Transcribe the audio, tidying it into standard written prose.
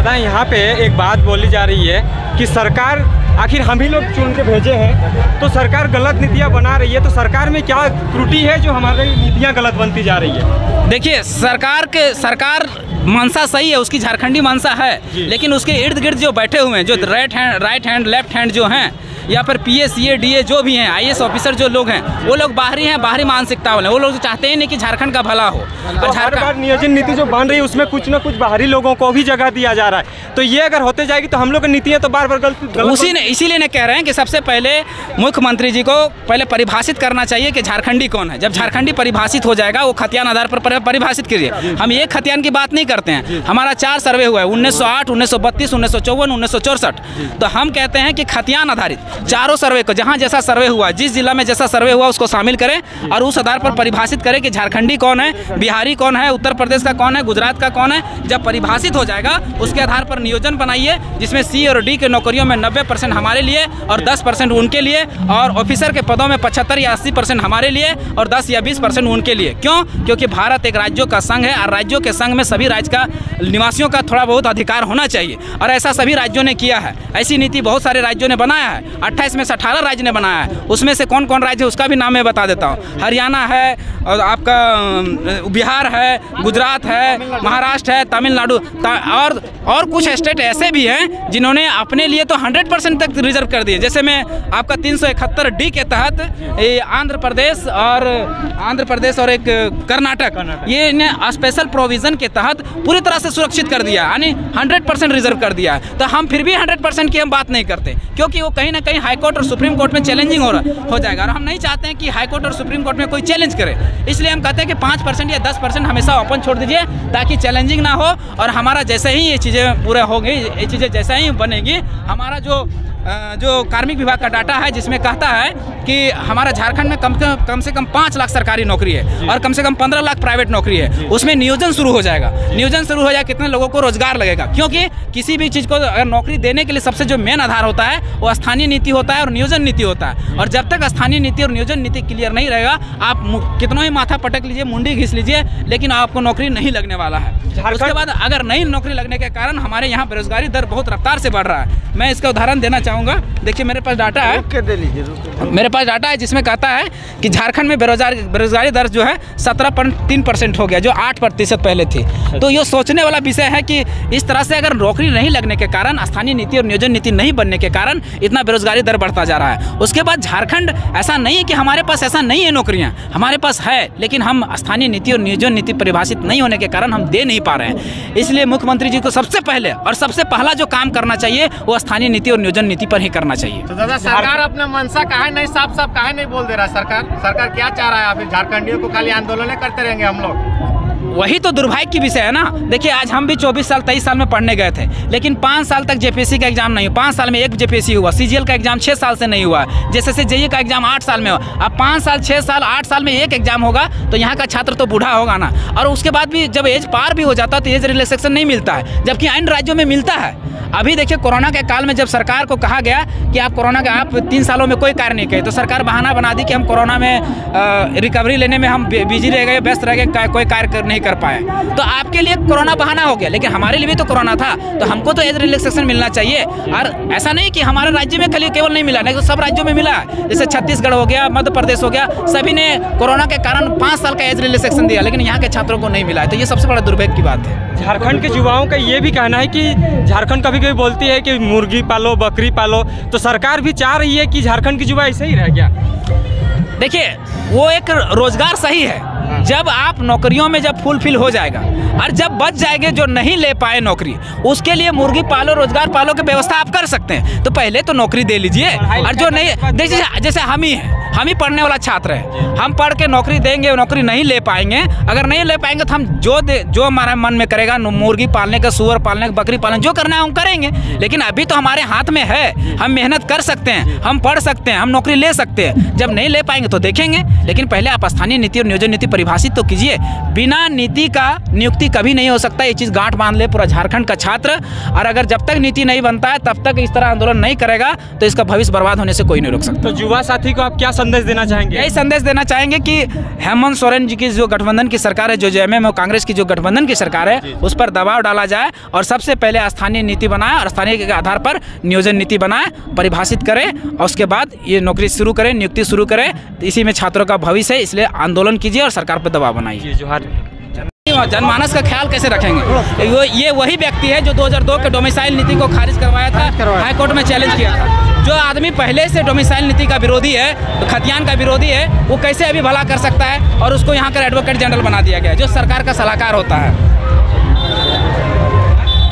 दादा यहाँ पे एक बात बोली जा रही है कि सरकार, आखिर हम ही लोग चुन के भेजे हैं, तो सरकार गलत नीतियाँ बना रही है, तो सरकार में क्या त्रुटि है जो हमारी नीतियाँ गलत बनती जा रही है? देखिए, सरकार मंशा सही है, उसकी झारखंडी मंशा है, लेकिन उसके इर्द गिर्द जो बैठे हुए हैं, जो राइट हैंड लेफ्ट हैंड जो हैं, या फिर PA CA DA जो भी हैं, IAS ऑफिसर जो लोग हैं, वो लोग बाहरी हैं, बाहरी मानसिकता वाले। वो लोग चाहते ही नहीं कि झारखंड का भला हो। और हर बार नियोजन नीति जो बन रही है उसमें कुछ ना कुछ बाहरी लोगों को भी जगह दिया जा रहा है, तो ये अगर होते जाएगी तो हम लोग की नीतियाँ तो बार बार गलत इसीलिए कह रहे हैं कि सबसे पहले मुख्यमंत्री जी को पहले परिभाषित करना चाहिए कि झारखंडी कौन है। जब झारखंडी परिभाषित हो जाएगा, वो खतियान आधार पर परिभाषित कीजिए। हम एक खतियान की बात नहीं करते हैं, हमारा 4 सर्वे हुआ है, 1908, 1932, 1954, 1964। तो हम कहते हैं कि खतियान आधारित चारों सर्वे को, जहाँ जैसा सर्वे हुआ, जिस जिला में जैसा सर्वे हुआ उसको शामिल करें और उस आधार पर परिभाषित करें कि झारखंडी कौन है, बिहारी कौन है, उत्तर प्रदेश का कौन है, गुजरात का कौन है। जब परिभाषित हो जाएगा उसके आधार पर नियोजन बनाइए, जिसमें C और D के नौकरियों में 90% हमारे लिए और 10% उनके लिए, और ऑफिसर के पदों में 75 या 80% हमारे लिए और 10 या 20% उनके लिए। क्यों? क्योंकि भारत एक राज्यों का संघ है और राज्यों के संघ में सभी राज्य का निवासियों का थोड़ा बहुत अधिकार होना चाहिए, और ऐसा सभी राज्यों ने किया है। ऐसी नीति बहुत सारे राज्यों ने बनाया है, 28 में से 18 राज्य ने बनाया है। उसमें से कौन कौन राज्य है उसका भी नाम मैं बता देता हूँ। हरियाणा है, और आपका बिहार है, गुजरात है, महाराष्ट्र है, तमिलनाडु, और कुछ स्टेट ऐसे भी हैं जिन्होंने अपने लिए तो 100% तक रिजर्व कर दिए। जैसे मैं आपका 371D के तहत आंध्र प्रदेश और एक कर्नाटक, ये इन्हें स्पेशल प्रोविज़न के तहत पूरी तरह से सुरक्षित कर दिया, यानी 100% रिजर्व कर दिया है। तो हम फिर भी 100% की हम बात नहीं करते, क्योंकि वो कहीं ना कहीं हाईकोर्ट और सुप्रीम कोर्ट में चैलेंजिंग हो जाएगा, और हम नहीं चाहते हैं कि हाईकोर्ट और सुप्रीम कोर्ट में कोई चैलेंज करे। इसलिए हम कहते हैं कि 5% या 10% हमेशा ओपन छोड़ दीजिए, ताकि चैलेंजिंग ना हो। और हमारा जैसे ही ये चीज़ें पूरे होंगी, ये चीज़ें जैसे ही बनेगी, हमारा जो कार्मिक विभाग का डाटा है, जिसमें कहता है कि हमारा झारखंड में कम से कम 5 लाख सरकारी नौकरी है और कम से कम 15 लाख प्राइवेट नौकरी है, उसमें नियोजन शुरू हो जाएगा। नियोजन शुरू हो जाए, कितने लोगों को रोजगार लगेगा? क्योंकि किसी भी चीज़ को अगर नौकरी देने के लिए सबसे जो मेन आधार होता है वो स्थानीय नीति होता है और नियोजन नीति होता है। और जब तक स्थानीय नीति और नियोजन नीति क्लियर नहीं रहेगा, आप कितना ही माथा पटक लीजिए, मुंडी घिस लीजिए, लेकिन आपको नौकरी नहीं लगने वाला है। उसके बाद अगर नई नौकरी लगने के कारण हमारे यहाँ बेरोजगारी दर बहुत रफ्तार से बढ़ रहा है। मैं इसका उदाहरण देना चाहूँगा। देखिए, मेरे पास डाटा है, मेरे पास डाटा है जिसमें कहता है कि झारखंड में बेरोजगारी दर जो है 17.3% हो गया, जो 8% पहले थी। तो ये सोचने वाला विषय है कि इस तरह से अगर नौकरी नहीं लगने के कारण, स्थानीय नीति और नियोजन नीति नहीं बनने के कारण इतना बेरोजगारी दर बढ़ता जा रहा है। उसके बाद झारखंड, ऐसा नहीं है कि हमारे पास ऐसा नहीं है नौकरियाँ, हमारे पास है, लेकिन हम स्थानीय नीति और नियोजन नीति परिभाषित नहीं होने के कारण हम दे नहीं पा रहे हैं। इसलिए मुख्यमंत्री जी को सबसे पहले और सबसे पहला जो काम करना चाहिए वो स्थानीय नीति और नियोजन नीति पर ही करना चाहिए। तो दादा, सरकार अपना मनसा काहे नहीं साफ काहे नहीं बोल दे रहा? सरकार क्या चाह रहा है? आप झारखंडियों को खाली आंदोलन करते रहेंगे हम लोग? वही तो दुर्भाग्य की विषय है ना। देखिए, आज हम भी 24 साल 23 साल में पढ़ने गए थे, लेकिन 5 साल तक JPSC का एग्जाम नहीं हुआ। 5 साल में एक JPSC हुआ। CGL का एग्जाम 6 साल से नहीं हुआ। जैसे JEE का एग्जाम 8 साल में हुआ। अब 5 साल 6 साल 8 साल में एक एग्जाम होगा तो यहाँ का छात्र तो बूढ़ा होगा ना। और उसके बाद भी जब एज पार भी हो जाता है तो एज रिलैक्सेशन नहीं मिलता है, जबकि अन्य राज्यों में मिलता है। अभी देखिए, कोरोना के काल में जब सरकार को कहा गया कि आप 3 सालों में कोई कार्य नहीं किए, तो सरकार बहाना बना दी कि हम कोरोना में रिकवरी लेने में हम बिजी रह गए, व्यस्त रह गए, कोई कार्य नहीं कर पाए। तो आपके लिए कोरोना बहाना हो गया, लेकिन हमारे लिए भी तो कोरोना था, तो हमको तो एज रिलैक्सेशन मिलना चाहिए। और ऐसा नहीं कि हमारे राज्य में केवल नहीं मिला, नहीं तो सब राज्यों में मिला। जैसे छत्तीसगढ़ हो गया, मध्य प्रदेश हो गया, सभी ने कोरोना के कारण 5 साल का एज रिलैक्सेशन दिया, लेकिन यहाँ के छात्रों को नहीं मिला है। तो ये सबसे बड़ा दुर्भाग्य की बात है। झारखंड के युवाओं का ये भी कहना है कि झारखंड कभी कभी बोलती है कि मुर्गी पालो, बकरी पालो, तो सरकार भी चाह रही है कि झारखंड की युवा ऐसे ही रह गया। देखिए, वो एक रोजगार सही है, जब आप नौकरियों में जब फुलफिल हो जाएगा और जब बच जाएंगे जो नहीं ले पाए नौकरी, उसके लिए मुर्गी पालो, रोजगार पालो की व्यवस्था आप कर सकते हैं। तो पहले तो नौकरी दे लीजिए। और जो नहीं, देखिए, जैसे हम ही पढ़ने वाला छात्र है, हम पढ़ के नौकरी देंगे, नौकरी नहीं ले पाएंगे। अगर नहीं ले पाएंगे तो हम जो हमारे मन में करेगा, मुर्गी पालने का, सुअर पालने का, बकरी पालने, जो करना है हम करेंगे। लेकिन अभी तो हमारे हाथ में है, हम मेहनत कर सकते हैं, हम पढ़ सकते हैं, हम नौकरी ले सकते हैं। जब नहीं ले पाएंगे तो देखेंगे, लेकिन पहले आप स्थानीय नीति और नियोजन नीति परिभाषित तो कीजिए। बिना नीति का नियुक्ति कभी नहीं हो सकता। ये चीज़ गांठ बांध ले पूरा झारखंड का छात्र। और अगर जब तक नीति नहीं बनता है तब तक इस तरह आंदोलन नहीं करेगा तो इसका भविष्य बर्बाद होने से कोई नहीं रोक सकता। तो युवा साथी को आप क्या संदेश देना चाहेंगे? यही संदेश देना चाहेंगे कि हेमंत सोरेन जी की जो गठबंधन की सरकार है, जो जेएमएम और कांग्रेस की जो गठबंधन की सरकार है, उस पर दबाव डाला जाए और सबसे पहले स्थानीय नीति बनाए और स्थानीय के आधार पर नियोजन नीति बनाए, परिभाषित करें और उसके बाद ये नौकरी शुरू करें, नियुक्ति शुरू करें। इसी में छात्रों का भविष्य है, इसलिए आंदोलन कीजिए और सरकार पर दबाव बनाइए। जोहार। जनमानस का ख्याल कैसे रखेंगे? ये वही व्यक्ति है जो 2002 के डोमिसाइल नीति को खारिज करवाया था, हाई कोर्ट में चैलेंज किया था। जो आदमी पहले से डोमिसाइल नीति का विरोधी है, तो खतियान का विरोधी है, वो कैसे अभी भला कर सकता है? और उसको यहाँ का एडवोकेट जनरल बना दिया गया, जो सरकार का सलाहकार होता है।